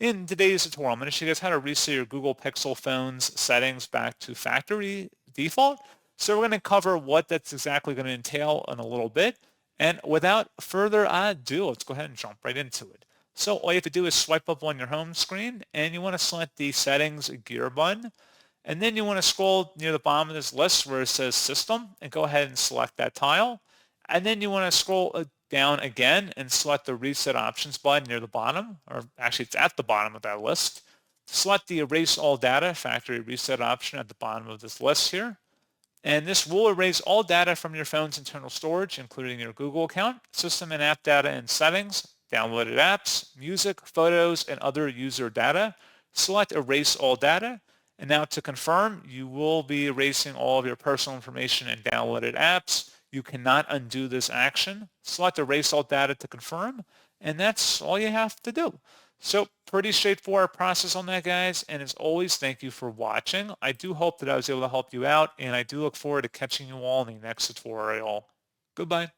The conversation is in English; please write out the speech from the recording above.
In today's tutorial, I'm going to show you guys how to reset your Google Pixel phone's settings back to factory default. So we're going to cover what that's exactly going to entail in a little bit. And without further ado, let's go ahead and jump right into it. So all you have to do is swipe up on your home screen and you want to select the settings gear button. And then you want to scroll near the bottom of this list where it says system and go ahead and select that tile. And then you want to scroll down again and select the reset options button near the bottom, or actually it's at the bottom of that list. Select the erase all data factory reset option at the bottom of this list here. And this will erase all data from your phone's internal storage, including your Google account, system and app data and settings, downloaded apps, music, photos, and other user data. Select erase all data. And now to confirm, you will be erasing all of your personal information and downloaded apps. You cannot undo this action. Select erase all data to confirm, and that's all you have to do. So pretty straightforward process on that, guys. And as always, thank you for watching. I do hope that I was able to help you out, and I do look forward to catching you all in the next tutorial. Goodbye.